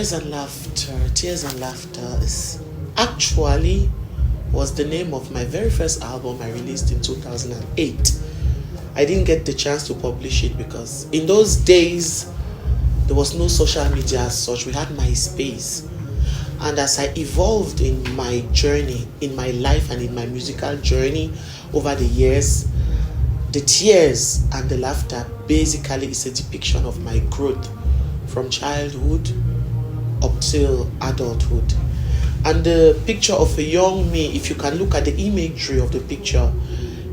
Tears and Laughter. Tears and Laughter is actually was the name of my very first album I released in 2008. I didn't get the chance to publish it because in those days there was no social media as such. We had MySpace. And as I evolved in my journey, in my life and in my musical journey over the years, the tears and the laughter basically is a depiction of my growth from childhood up till adulthood. And the picture of a young me, if you can look at the imagery of the picture,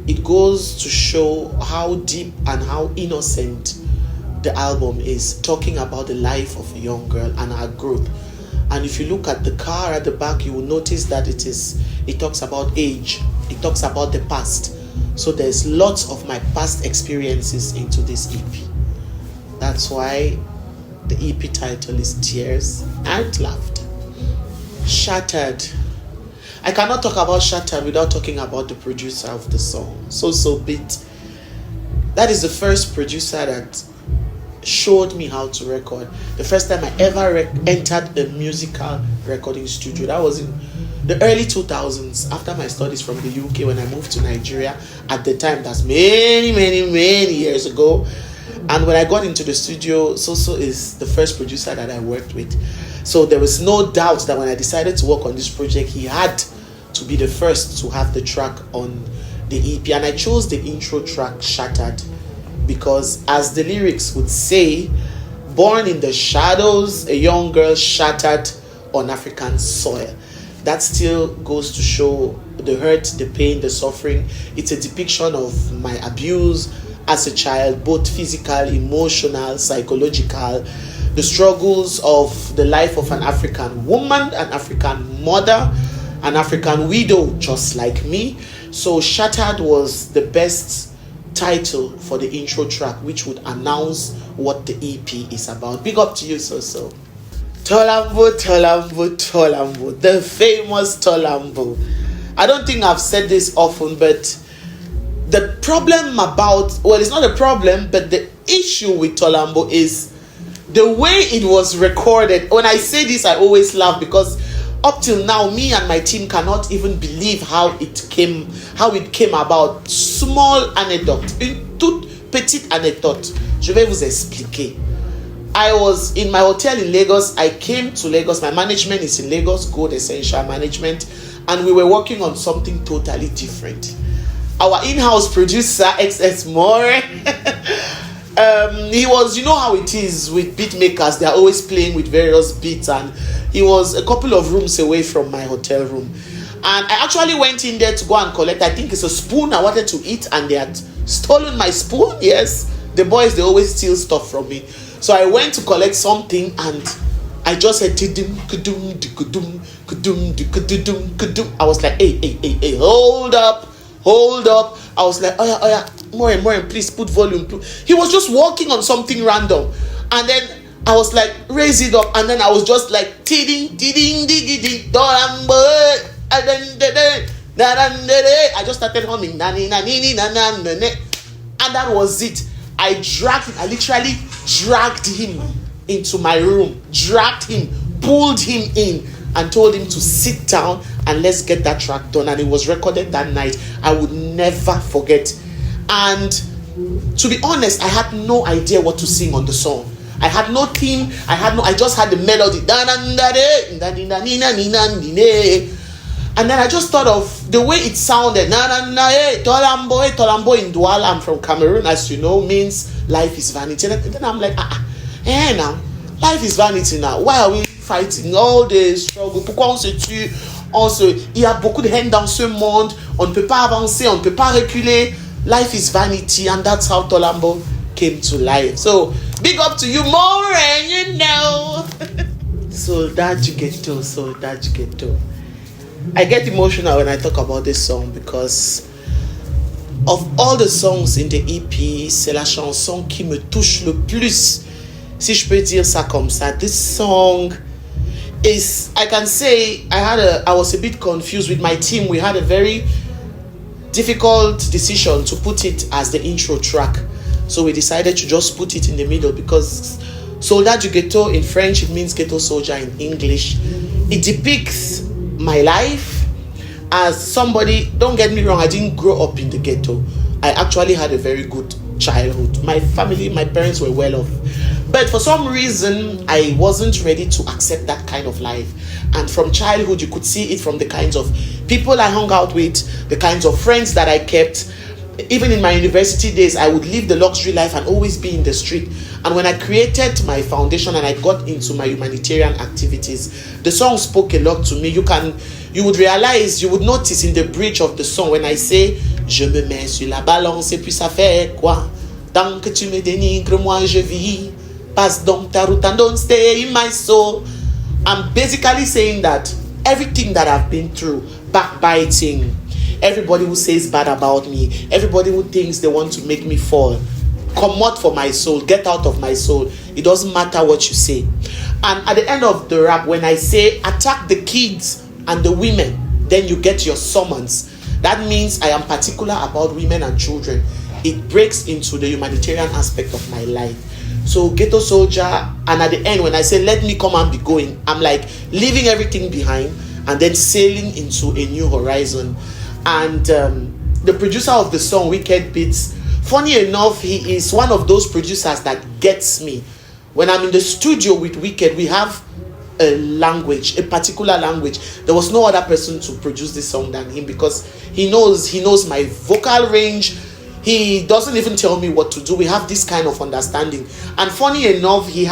it goes to show how deep and how innocent the album is, talking about the life of a young girl and her growth. And if you look at the car at the back, you will notice that it talks about age, it talks about the past. So there's lots of my past experiences into this EP. That's why the EP title is Tears and Laughter. Shattered. I cannot talk about Shattered without talking about the producer of the song, So Beat. That is the first producer that showed me how to record. The first time I ever entered a musical recording studio, that was in the early 2000s, after my studies from the UK when I moved to Nigeria. At the time, that's many years ago. And when I got into the studio, So is the first producer that I worked with. So there was no doubt that when I decided to work on this project, he had to be the first to have the track on the EP. And I chose the intro track, Shattered, because as the lyrics would say, born in the shadows, a young girl shattered on African soil. That still goes to show the hurt, the pain, the suffering. It's a depiction of my abuse as a child, both physical, emotional, psychological, the struggles of the life of an African woman, an African mother, an African widow, just like me. So Shattered was the best title for the intro track, which would announce what the EP is about. Big up to you, So. Tolambo, the famous Tolambo. I don't think I've said this often, but the problem it's not a problem, but the issue with Tolambo is the way it was recorded. When I say this, I always laugh because up till now, me and my team cannot even believe how it came about. Small anecdote, une toute petite anecdote. Je vais vous expliquer. I was in my hotel in Lagos. I came to Lagos. My management is in Lagos, Gold Essential Management, and we were working on something totally different. Our in-house producer, XS More, he was, you know how it is with beat makers, they're always playing with various beats, and he was a couple of rooms away from my hotel room. And I actually went in there to go and collect, I think it's a spoon I wanted to eat, and they had stolen my spoon. Yes, the boys, they always steal stuff from me. So I went to collect something, and I just said, I was like, hey, hold up. I was like, oh yeah, more, please put volume. He was just walking on something random, and then I was like, raise it up, and then I was just like, I just started humming, and that was it. I literally dragged him into my room, pulled him in, and told him to sit down and let's get that track done. And it was recorded that night. I would never forget. And to be honest, I had no idea what to sing on the song. I had no theme. I just had the melody. And then I just thought of the way it sounded. Tolambo in Douala, I'm from Cameroon, as you know, means life is vanity. And then I'm like, now, life is vanity now. Why are we fighting all the struggle? Pourquoi on se tue? Il y a beaucoup de haine dans ce monde. On ne peut pas avancer, on ne peut pas reculer. Life is vanity, and that's how Tolambo came to life. So, big up to you, Maureen, you know. So that Ghetto. I get emotional when I talk about this song because of all the songs in the EP, c'est la chanson qui me touche le plus, si je peux dire ça comme ça. This song is, I can say, I was a bit confused with my team. We had a very difficult decision to put it as the intro track, so we decided to just put it in the middle because Soldat du Ghetto in French, it means ghetto soldier in English. It depicts my life as somebody, don't get me wrong, I didn't grow up in the ghetto. I actually had a very good childhood. My family, my parents were well off. But for some reason, I wasn't ready to accept that kind of life. And from childhood, you could see it from the kinds of people I hung out with, the kinds of friends that I kept. Even in my university days, I would live the luxury life and always be in the street. And when I created my foundation and I got into my humanitarian activities, the song spoke a lot to me. You would realize, you would notice in the bridge of the song when I say Je me mets sur la balance et puis ça fait quoi? Tant que tu me dénigres, moi je vis. Passe donc ta route and don't stay in my soul. I'm basically saying that everything that I've been through, backbiting, everybody who says bad about me, everybody who thinks they want to make me fall, come out for my soul, get out of my soul. It doesn't matter what you say. And at the end of the rap, when I say attack the kids and the women, then you get your summons. That means I am particular about women and children. It breaks into the humanitarian aspect of my life. So ghetto soldier, and at the end when I say let me come and be going, I'm like leaving everything behind and then sailing into a new horizon. And the producer of the song, Wicked Beats, funny enough, he is one of those producers that gets me. When I'm in the studio with Wicked, we have a language, a particular language. There was no other person to produce this song than him, because he knows my vocal range. He doesn't even tell me what to do. We have this kind of understanding. And funny enough, he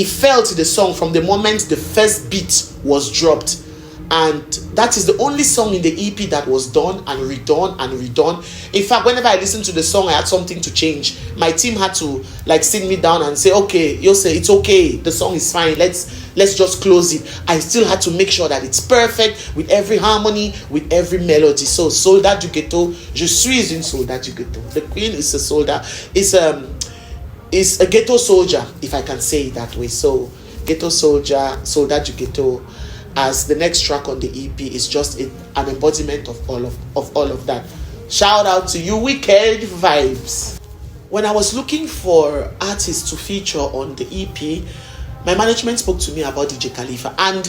felt the song from the moment the first beat was dropped. And that is the only song in the EP that was done and redone and redone. In fact, whenever I listened to the song, I had something to change. My team had to sit me down and say, okay, YOSÉ, it's okay. The song is fine. Let's just close it. I still had to make sure that it's perfect with every harmony, with every melody. So, Soldat du Ghetto, je suis une soldat du Ghetto. The queen is a soldier, is a ghetto soldier, if I can say it that way. So, ghetto soldier, Soldat du Ghetto, as the next track on the EP is just an embodiment of all of that. Shout out to you, Wicked Vibes. When I was looking for artists to feature on the EP, my management spoke to me about DJ Khalifa, and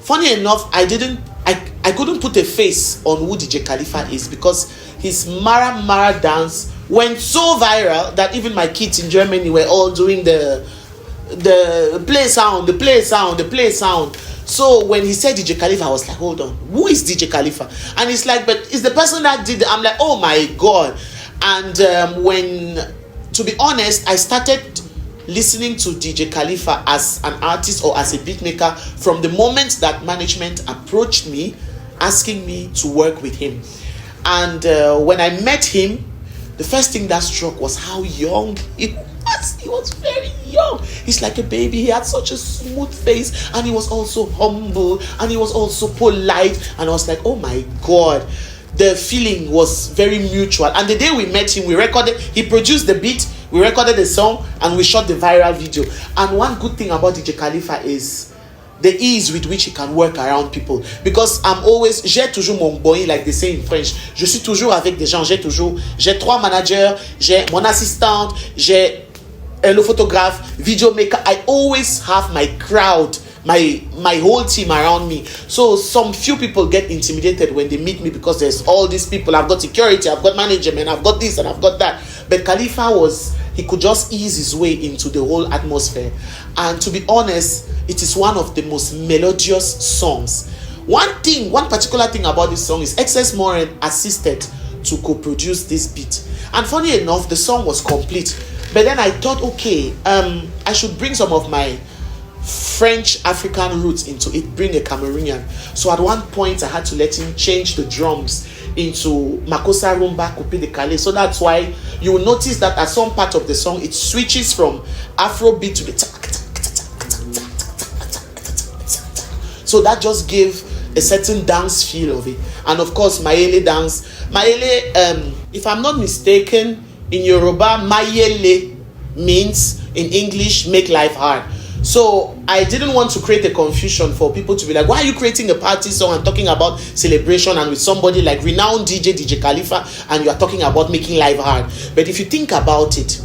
funny enough, I couldn't put a face on who DJ Khalifa is, because his Mara dance went so viral that even my kids in Germany were all doing the play sound. So when he said DJ Khalifa, I was like, hold on, who is DJ Khalifa? And it's like, but it's the person that did it. I'm like, oh my God. And to be honest, I started listening to DJ Khalifa as an artist or as a beatmaker from the moment that management approached me asking me to work with him. And when I met him, the first thing that struck was how young he was. He was very young. He's like a baby. He had such a smooth face, and he was also humble, and he was also polite. And I was like, oh my God. The feeling was very mutual. And the day we met him, he produced the beat, we recorded the song, and we shot the viral video. And one good thing about DJ Khalifa is the ease with which he can work around people. Because j'ai toujours mon boy, like they say in French. Je suis toujours avec des gens. J'ai 3 managers, j'ai mon assistante, j'ai le photographe, video maker. I always have my crowd, my whole team around me. So some few people get intimidated when they meet me, because there's all these people. I've got security, I've got management, I've got this and I've got that. But Khalifa he could just ease his way into the whole atmosphere. And to be honest, it is one of the most melodious songs. One particular thing about this song is XS Morin assisted to co-produce this beat. And funny enough, the song was complete. But then I thought, okay, I should bring some of my French African roots into it, bring a Cameroonian. So at one point I had to let him change the drums into Makossa Rumba Coupe de Calais. So that's why you will notice that at some part of the song it switches from Afrobeat to the so that just gave a certain dance feel of it. And of course Mayele dance. Mayele, if I'm not mistaken, in Yoruba, Mayele means in English make life hard. So I didn't want to create a confusion for people to be like, why are you creating a party song and talking about celebration and with somebody like renowned DJ Khalifa, and you are talking about making life hard? But if you think about it,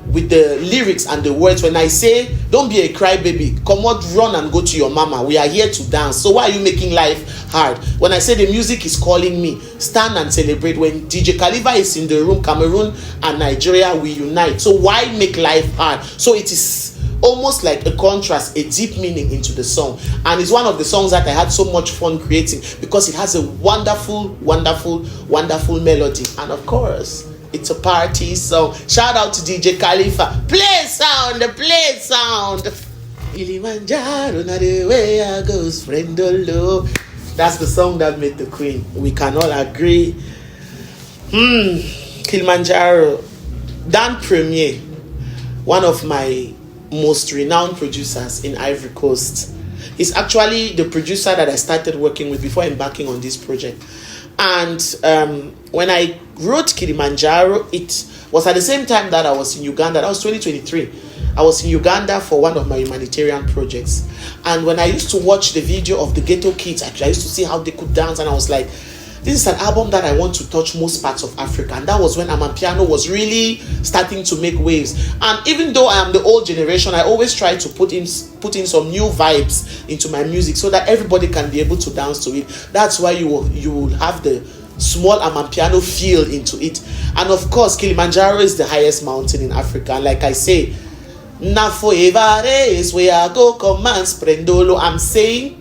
with the lyrics and the words. When I say, don't be a crybaby, come out, run and go to your mama. We are here to dance. So why are you making life hard? When I say the music is calling me, stand and celebrate. When DJ Khalifa is in the room, Cameroon and Nigeria, we unite. So why make life hard? So it is almost like a contrast, a deep meaning into the song. And it's one of the songs that I had so much fun creating because it has a wonderful, wonderful, wonderful melody. And of course, it's a party song. Shout out to DJ Khalifa. Play sound, play sound. Kilimanjaro, not the way I goes, friend Olo. That's the song that made the queen. We can all agree. Kilimanjaro. Dan Premier, one of my most renowned producers in Ivory Coast. He's actually the producer that I started working with before embarking on this project. And when I wrote Kilimanjaro, it was at the same time that I was in Uganda. That was 2023. I was in Uganda for one of my humanitarian projects. And when I used to watch the video of the Ghetto kids, actually, I used to see how they could dance. And I was like, this is an album that I want to touch most parts of Africa. And that was when Amapiano was really starting to make waves. And even though I am the old generation, I always try to put in some new vibes into my music so that everybody can be able to dance to it. That's why you will have the small Amapiano feel into it. And of course, Kilimanjaro is the highest mountain in Africa. And like I say, na forever is where I go command sprendolo. I'm saying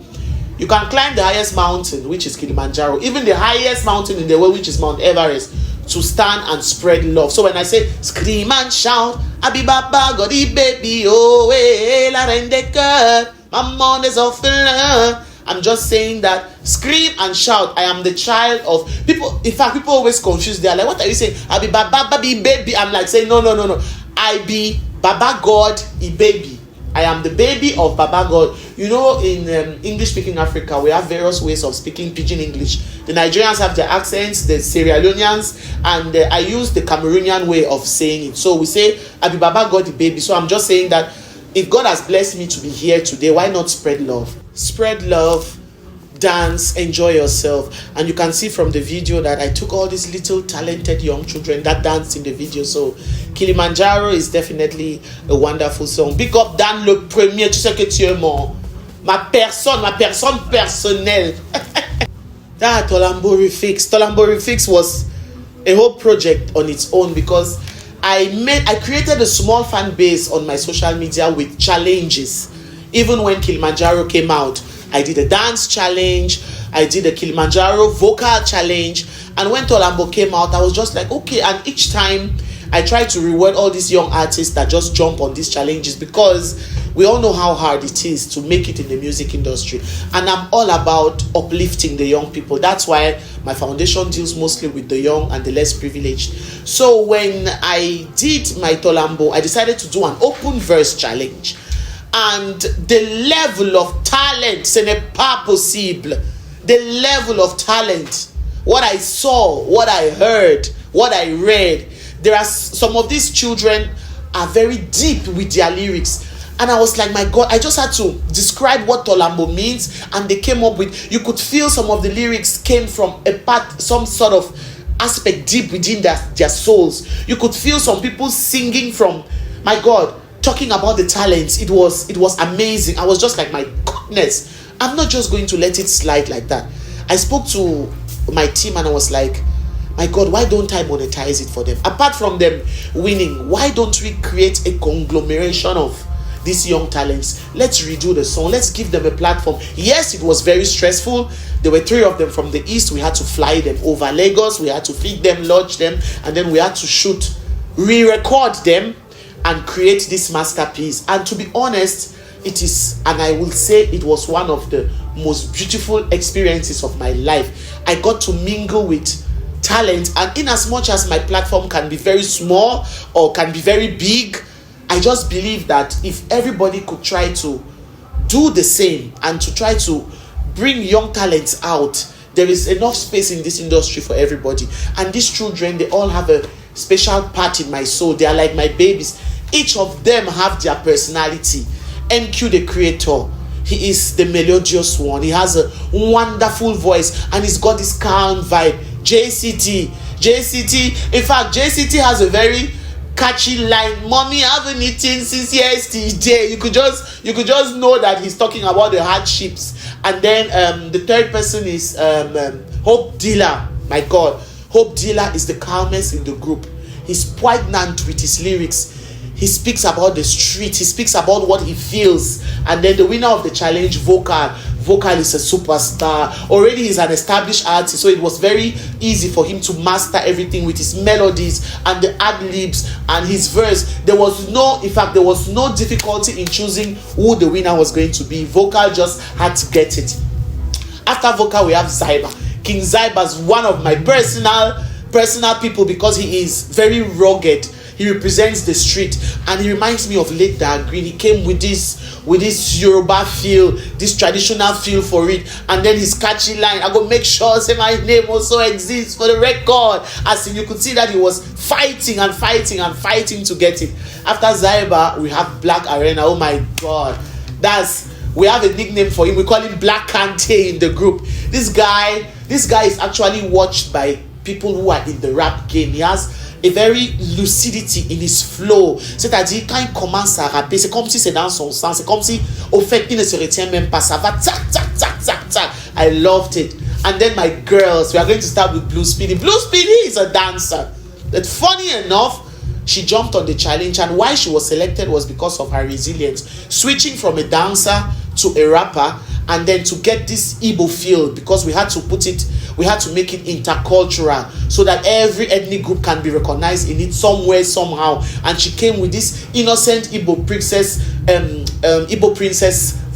you can climb the highest mountain, which is Kilimanjaro, even the highest mountain in the world, which is Mount Everest, to stand and spread love. So when I say scream and shout, Abi Baba Godi baby, oh la reine de cœur, maman des orphelins, I'm just saying that scream and shout. I am the child of people. In fact, people always confuse. They are like, what are you saying? Abi Baba baby. I'm like saying, no. I be Baba God, I baby. I am the baby of Baba God. You know, in English-speaking Africa, we have various ways of speaking Pidgin English. The Nigerians have their accents, the Sierra Leoneans, and I use the Cameroonian way of saying it. So we say, Abi Baba God, the baby. So I'm just saying that if God has blessed me to be here today, why not spread love? Spread love, dance, enjoy yourself. And you can see from the video that I took all these little talented young children that danced in the video. So Kilimanjaro is definitely a wonderful song. Big up Dan le premier, tu sais que tu es ma personne personnelle. That Tolambo refix. Tolambo refix was a whole project on its own because I created a small fan base on my social media with challenges. Even when Kilimanjaro came out, I did a dance challenge, I did a Kilimanjaro vocal challenge, and when Tolambo came out, I was just like, okay. And each time I try to reward all these young artists that just jump on these challenges because we all know how hard it is to make it in the music industry. And I'm all about uplifting the young people. That's why my foundation deals mostly with the young and the less privileged. So when I did my Tolambo, I decided to do an open verse challenge. And the level of talent, ce n'est pas possible. The level of talent, what I saw, what I heard, what I read. There are some of these children are very deep with their lyrics. And I was like, my God, I just had to describe what Tolambo means. And they came up with, you could feel some of the lyrics came from a part, some sort of aspect deep within their souls. You could feel some people singing from, my God, talking about the talents. It was amazing. I was just like, my goodness, I'm not just going to let it slide like that. I spoke to my team and I was like, my God, why don't I monetize it for them? Apart from them winning, why don't we create a conglomeration of these young talents? Let's redo the song. Let's give them a platform. Yes, it was very stressful. There were 3 of them from the east. We had to fly them over Lagos. We had to feed them, lodge them, and then we had to shoot, re-record them, and create this masterpiece. And to be honest, it is, and I will say it was one of the most beautiful experiences of my life. I got to mingle with talent, and in as much as my platform can be very small or can be very big, I just believe that if everybody could try to do the same and to try to bring young talents out, there is enough space in this industry for everybody. And these children, they all have a special part in my soul. They are like my babies. Each of them have their personality. NQ, the creator, he is the melodious one. He has a wonderful voice and he's got this calm vibe. JCT, in fact, JCT has a very catchy line, "Mommy, I haven't eaten since yesterday." You could just know that he's talking about the hardships. And then the third person is Hope Dealer. My God, Hope Dealer is the calmest in the group. He's poignant with his lyrics. He speaks about the street. He speaks about what he feels. And then the winner of the challenge, Vocal. Vocal is a superstar. Already he's an established artist, so it was very easy for him to master everything with his melodies and the ad-libs and his verse. There was no difficulty in choosing who the winner was going to be. Vocal just had to get it. After Vocal, we have Zyba. King Zyba is one of my personal people because he is very rugged. He represents the street, and he reminds me of Late Dark Green. He came with this Yoruba feel, this traditional feel for it, and then his catchy line, "I go make sure say my name also exists for the record." As in, you could see that he was fighting to get it. After Zyba, we have Black Arena. Oh my God, we have a nickname for him. We call him Black Kante in the group. This guy is actually watched by people who are in the rap game. He has a very lucidity in his flow. C'est-à-dire, quand il commence à rapper, c'est comme si c'est dans son sang. C'est comme si, au fait, il ne se retient même pas. Ça va, tac, tac, tac, tac, tac. I loved it. And then my girls, we are going to start with Blue Speedy. Blue Speedy is a dancer. But funny enough, she jumped on the challenge, and why she was selected was because of her resilience. Switching from a dancer to a rapper, and then to get this Igbo feel, because we had to make it intercultural so that every ethnic group can be recognized in it somewhere, somehow. And she came with this innocent Igbo princess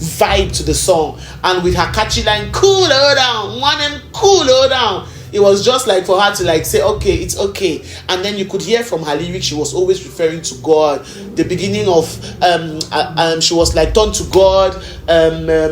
vibe to the song, and with her catchy line, "Cool her down, want them cool her down." It was just like for her to like say, "Okay, it's okay." And then you could hear from her lyrics, she was always referring to God. The beginning of she was like, "Turn to God,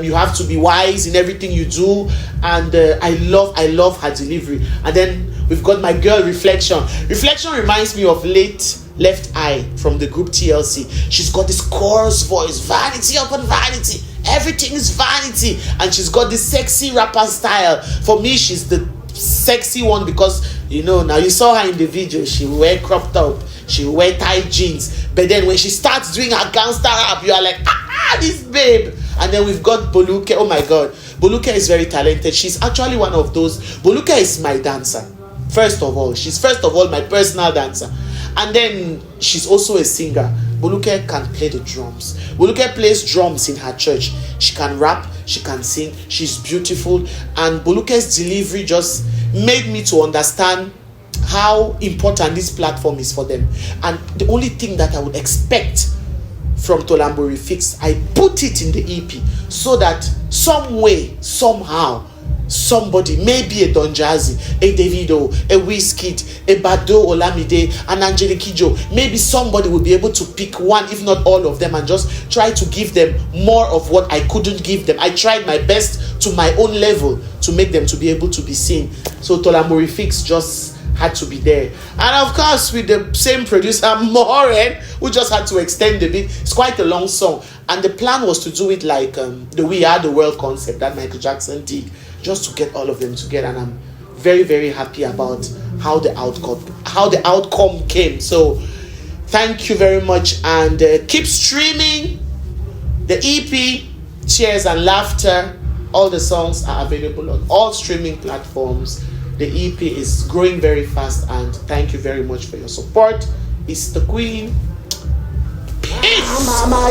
you have to be wise in everything you do." And I love her delivery. And then we've got my girl Reflection. Reflection reminds me of late Left Eye from the group TLC. She's got this chorus voice, vanity upon vanity, everything is vanity, and she's got this sexy rapper style. For me, she's the sexy one because, you know, now you saw her in the video, she wear crop top, she wear tight jeans, but then when she starts doing her gangster rap, you are like, this babe. And then we've got Boluke. Oh my God, Boluke is very talented. She's actually one of those. Boluke is my dancer. First of all, she's my personal dancer, and then she's also a singer. Boluke can play the drums. Boluke plays drums in her church. She can rap, she can sing, she's beautiful, and Boluke's delivery just made me to understand how important this platform is for them. And the only thing that I would expect from Tolambo Refix, I put it in the EP so that some way, somehow, somebody, maybe a Don Jazzy, a Davido, a Wizkid, a Bado Olamide, an Angelique Kidjo, maybe somebody will be able to pick one, if not all of them, and just try to give them more of what I couldn't give them. I tried my best to my own level to make them to be able to be seen. So Tolambo Refix just had to be there. And of course, with the same producer, Moren, who just had to extend the beat. It's quite a long song. And the plan was to do it like the We Are the World concept that Michael Jackson did, just to get all of them together. And I'm very, very happy about how the outcome came. So thank you very much, and keep streaming the EP Tears and Laughter. All the songs are available on all streaming platforms. The EP is growing very fast, and thank you very much for your support. It's the Queen. Peace. Mama,